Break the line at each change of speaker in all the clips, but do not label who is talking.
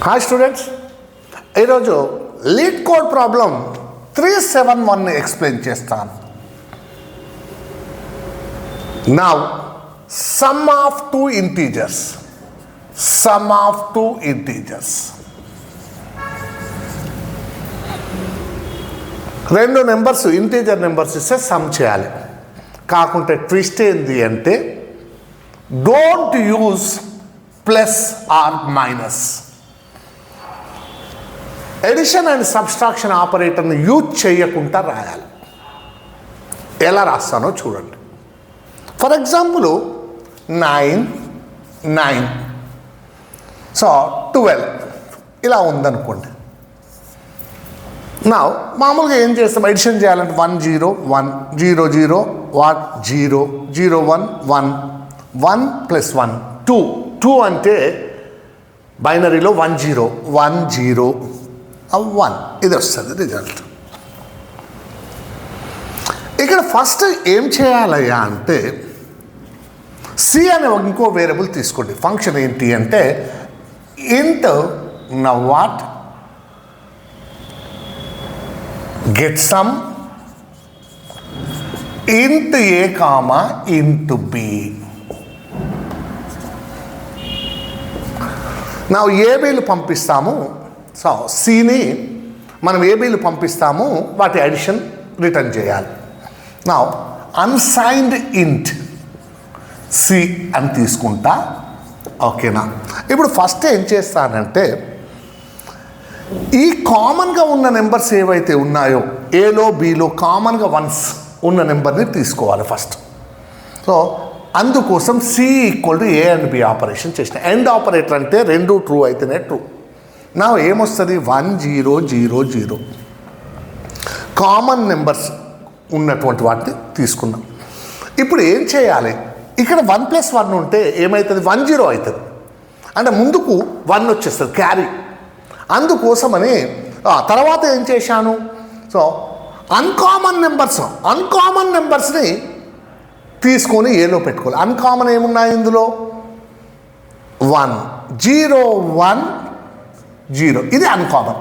Hi students, ఈరోజు LeetCode problem 371ని explain చేస్తాను. Now sum of two integers, రెండు నెంబర్స్ ఇంటీజర్ నెంబర్స్ ఇస్తే సమ్ చేయాలి. కాకుంటే ట్విస్ట్ ఏంది అంటే don't use plus or minus. Addition and subtraction ఆపరేటర్ని యూజ్ చేయకుండా రాయాలి. ఎలా రాస్తానో చూడండి. ఫర్ ఎగ్జాంపుల్ 9 సో 12 ఇలా ఉందనుకోండి. నా మామూలుగా ఏం చేస్తాం, ఎడిషన్ చేయాలంటే 1 0 1 0 0 1 0 0 1 1 1 ప్లస్ 1 2 అంటే బైనరీలో 1 0 1 0 1 ఇది వస్తుంది రిజల్ట్. ఇక్కడ ఫస్ట్ ఏం చేయాలయ్యా అంటే సి అనే ఇంకో వేరియబుల్ తీసుకోండి. ఫంక్షన్ ఏంటి అంటే ఇంట్ వాట్ గెట్ సమ్ ఇంట్ ఏ కామా ఇంట్ బి. నా ఏబీలు పంపిస్తాము. సో సిని మనం ఏబీలు పంపిస్తాము, వాటి అడిషన్ రిటర్న్ చేయాలి. నా అన్సైన్డ్ ఇంట్ సి అని తీసుకుంటా. ఓకేనా? ఇప్పుడు ఫస్ట్ ఏం చేస్తానంటే ఈ కామన్గా ఉన్న నెంబర్స్ ఏవైతే ఉన్నాయో ఏలో బీలో కామన్గా వన్స్ ఉన్న నెంబర్ని తీసుకోవాలి ఫస్ట్. సో అందుకోసం C equal to A and B operation చేసిన. ఎండ్ ఆపరేటర్ అంటే రెండు ట్రూ అయితేనే ట్రూ. నా ఏమొస్తుంది 1 0 0 0 కామన్ నెంబర్స్ ఉన్నటువంటి వాటిని తీసుకున్నాం. ఇప్పుడు ఏం చేయాలి, ఇక్కడ 1 + 1 ఉంటే ఏమవుతుంది 1 0 అవుతుంది. అంటే ముందుకు 1 వచ్చేస్తుంది క్యారీ. అందుకోసమని తర్వాత ఏం చేశాను, సో అన్కామన్ నెంబర్స్ని తీసుకొని ఏలో పెట్టుకోవాలి. అన్కామన్ ఏమున్నాయి ఇందులో 1 0 1 0 ఇది అన్కామన్.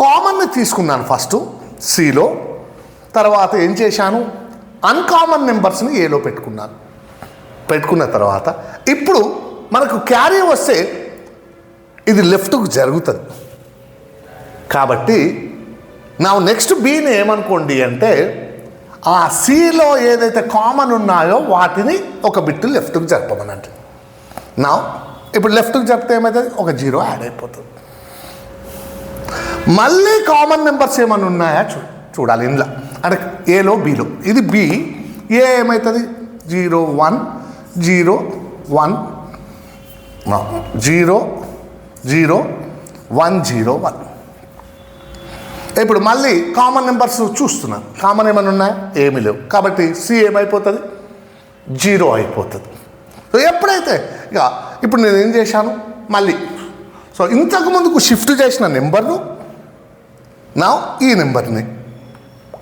కామన్ని తీసుకున్నాను ఫస్ట్ సిలో, తర్వాత ఏం చేశాను అన్కామన్ నెంబర్స్ని ఏలో పెట్టుకున్న తర్వాత ఇప్పుడు మనకు క్యారీ వస్తే ఇది లెఫ్ట్కు జరుగుతుంది. కాబట్టి నా నెక్స్ట్ బీని ఏమనుకోండి అంటే ఆ సిలో ఏదైతే కామన్ ఉన్నాయో వాటిని ఒక బిట్ లెఫ్ట్కు జరపమనండి. నా ఇప్పుడు లెఫ్ట్కి జరిపితే ఏమవుతుంది, ఒక 0 యాడ్ అయిపోతుంది. మళ్ళీ కామన్ నెంబర్స్ ఏమైనా ఉన్నాయా చూడాలి ఇందులో. అంటే ఏలో బీలో ఇది బి, ఏ ఏమవుతుంది 0 1 0 1 0 0 1 0 1. ఇప్పుడు మళ్ళీ కామన్ నెంబర్స్ చూస్తున్నాను, కామన్ ఏమైనా ఉన్నాయా ఏమీ లేవు. కాబట్టి సి ఏమైపోతుంది 0 అయిపోతుంది. సో ఎప్పుడైతే ఇక ఇప్పుడు నేను ఏం చేశాను మళ్ళీ, సో ఇంతకు ముందుకు షిఫ్ట్ చేసిన నెంబర్ను నా ఈ నెంబర్ని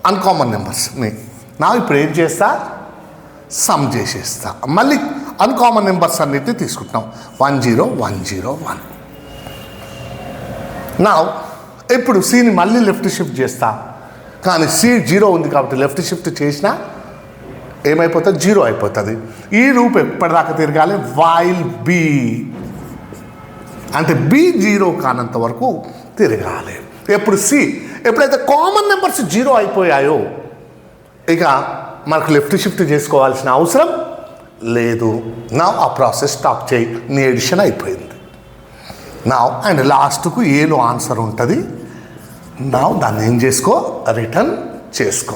అన్కామన్ నెంబర్స్ని నా ఇప్పుడు ఏం చేస్తా సమ్ చేసేస్తా. మళ్ళీ అన్కామన్ నెంబర్స్ అన్నిటిని తీసుకుంటున్నాం 1 0 1 0 1. నా ఇప్పుడు సిని మళ్ళీ లెఫ్ట్ షిఫ్ట్ చేస్తా, కానీ సి 0 ఉంది కాబట్టి లెఫ్ట్ షిఫ్ట్ చేసినా ఏమైపోతుంది 0 అయిపోతుంది. ఈ లూప్ ఎప్పటిదాకా తిరగాలి వైల్ బి అంటే బి 0 కానంత వరకు తిరగాలి. ఎప్పుడు సి ఎప్పుడైతే కామన్ నెంబర్స్ 0 అయిపోయాయో ఇక మనకు లెఫ్ట్ షిఫ్ట్ చేసుకోవాల్సిన అవసరం లేదు. నా ఆ ప్రాసెస్ స్టాప్ చేయి, నీ ఎడిషన్ అయిపోయింది. నా అండ్ లాస్ట్కు ఏలో ఆన్సర్ ఉంటుంది. నా దాన్ని ఏం చేసుకో రిటర్న్ చేసుకో.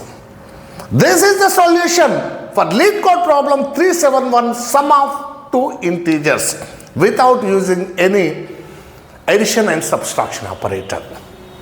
This is the solution for lead code problem 371 some of two integers without using any addition and subtraction operator.